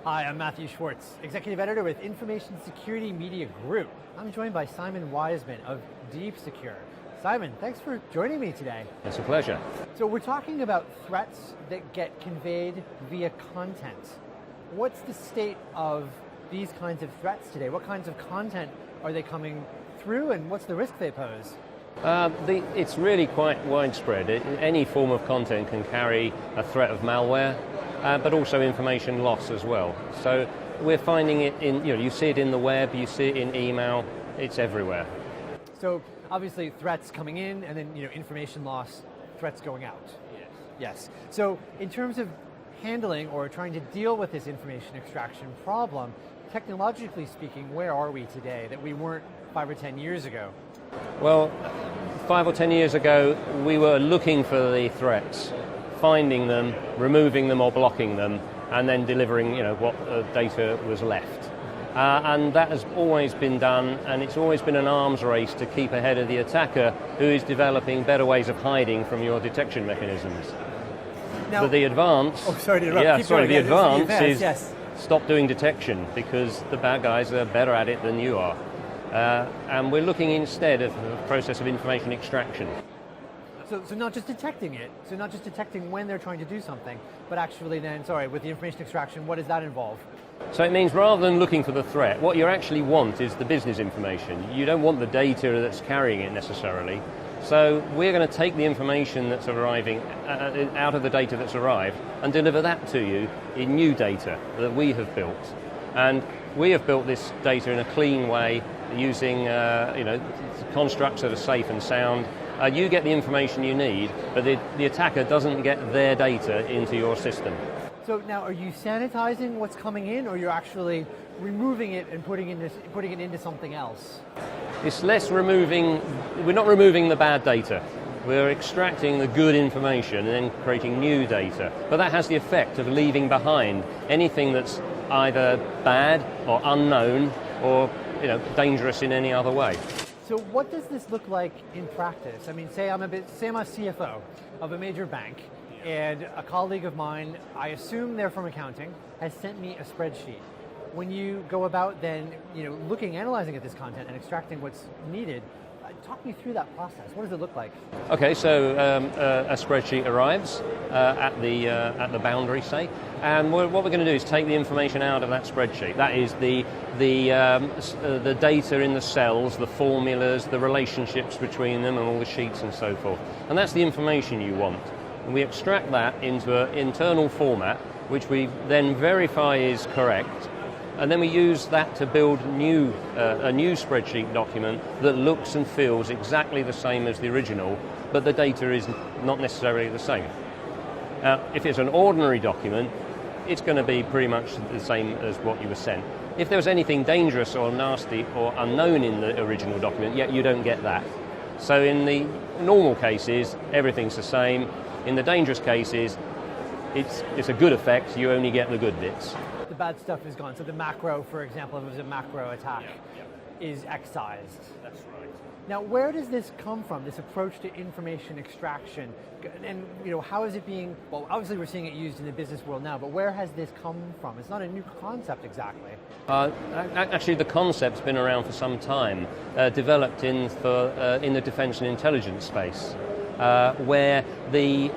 Hi, I'm Matthew Schwartz, Executive Editor with Information Security Media Group. I'm joined by Simon Wiseman of Deep Secure. Simon, thanks for joining me today. It's a pleasure. So we're talking about threats that get conveyed via content. What's the state of these kinds of threats today? What kinds of content are they coming through and what's the risk they pose? It's really quite widespread. Any form of content can carry a threat of malware, but also information loss as well. So we're finding it in, you see it in the web, you see it in email, it's everywhere. So obviously threats coming in and then information loss, threats going out. Yes. So in terms of handling or trying to deal with this information extraction problem, technologically speaking, where are we today that we weren't 5 or 10 years ago? Well, 5 or 10 years ago, we were looking for the threats, finding them, removing them or blocking them, and then delivering what data was left. And that has always been done, and it's always been an arms race to keep ahead of the attacker who is developing better ways of hiding from your detection mechanisms. Now, but the advance, the advance is stop doing detection because the bad guys are better at it than you are. And we're looking instead at the process of information extraction. So not just detecting it, so not just detecting when they're trying to do something, but actually then, with the information extraction, what does that involve? So it means rather than looking for the threat, what you actually want is the business information. You don't want the data that's carrying it necessarily. So we're going to take the information that's arriving out of the data that's arrived and deliver that to you in new data that we have built. And we have built this data in a clean way using constructs that are safe and sound. You get the information you need, but the attacker doesn't get their data into your system. So now, are you sanitizing what's coming in, or you're actually removing it and putting it into something else? It's less removing. We're not removing the bad data. We're extracting the good information and then creating new data. But that has the effect of leaving behind anything that's either bad or unknown or dangerous in any other way. So what does this look like in practice? I mean, say I'm a CFO of a major bank, and a colleague of mine, I assume they're from accounting, has sent me a spreadsheet. When you go about then, analyzing at this content and extracting what's needed, talk me through that process. What does it look like? Okay, so a spreadsheet arrives at the boundary, say, and what we're going to do is take the information out of that spreadsheet. That is the data in the cells, the formulas, the relationships between them, and all the sheets and so forth. And that's the information you want. And we extract that into an internal format, which we then verify is correct. And then we use that to build a new spreadsheet document that looks and feels exactly the same as the original, but the data is not necessarily the same. Now, if it's an ordinary document, it's going to be pretty much the same as what you were sent. If there was anything dangerous or nasty or unknown in the original document, yet you don't get that. So in the normal cases, everything's the same. In the dangerous cases, it's a good effect, you only get the good bits. The bad stuff is gone. So the macro, for example, if it was a macro attack, is excised. That's right. Now, where does this come from, this approach to information extraction? And how is it being, well, obviously we're seeing it used in the business world now, but where has this come from? It's not a new concept exactly. Actually, the concept's been around for some time, developed in the defense and intelligence space. Where the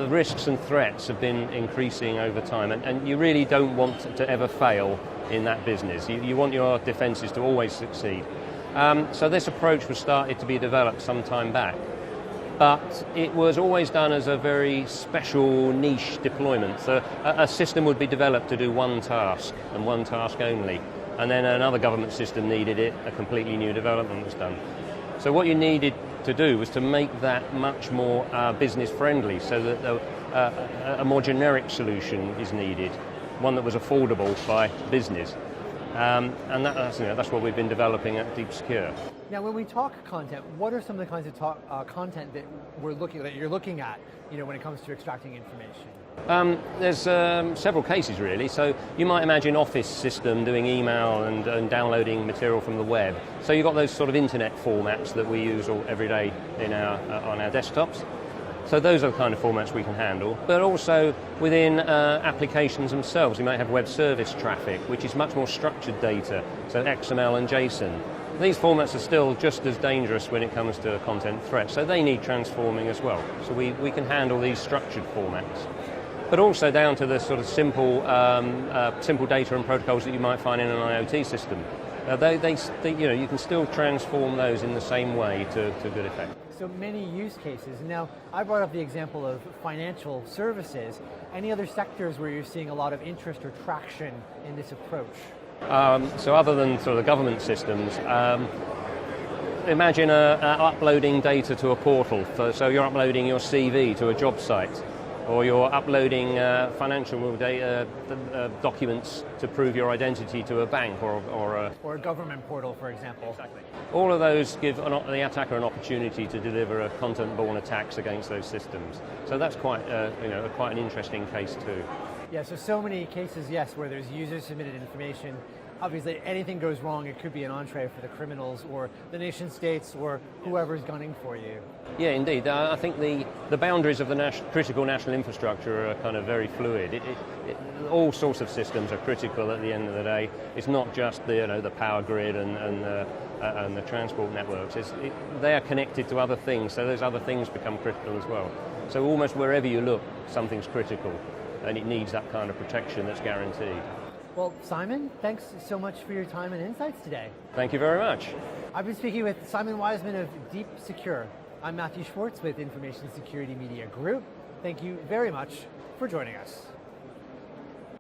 risks and threats have been increasing over time, and you really don't want to ever fail in that business. You want your defences to always succeed. So this approach was started to be developed some time back, but it was always done as a very special niche deployment. So a system would be developed to do one task and one task only, and then another government system needed it, a completely new development was done. So what you needed to do was to make that much more business friendly, so that a more generic solution is needed, one that was affordable by business. And that's what we've been developing at Deep Secure. Now, when we talk content, what are some of the kinds of content that you're looking at, when it comes to extracting information? There's several cases really. So you might imagine Office system doing email and downloading material from the web. So you've got those sort of internet formats that we use every day on our desktops. So those are the kind of formats we can handle. But also within applications themselves, we might have web service traffic, which is much more structured data, so XML and JSON. These formats are still just as dangerous when it comes to content threats, so they need transforming as well. So we can handle these structured formats. But also down to the sort of simple data and protocols that you might find in an IoT system. You can still transform those in the same way to good effect. So many use cases. Now, I brought up the example of financial services. Any other sectors where you're seeing a lot of interest or traction in this approach? So other than sort of government systems, imagine uploading data to a portal. So you're uploading your CV to a job site, or you're uploading financial data, documents to prove your identity to a bank or a government portal, for example. Exactly. All of those give the attacker an opportunity to deliver content-borne attacks against those systems. So that's quite an interesting case too. Yeah, so many cases, yes, where there's user-submitted information. Obviously, anything goes wrong, it could be an entree for the criminals or the nation states or whoever's gunning for you. Yeah, indeed. I think the boundaries of the critical national infrastructure are kind of very fluid. All sorts of systems are critical at the end of the day. It's not just the power grid and the transport networks. They are connected to other things, so those other things become critical as well. So almost wherever you look, something's critical, and it needs that kind of protection that's guaranteed. Well, Simon, thanks so much for your time and insights today. Thank you very much. I've been speaking with Simon Wiseman of Deep Secure. I'm Matthew Schwartz with Information Security Media Group. Thank you very much for joining us.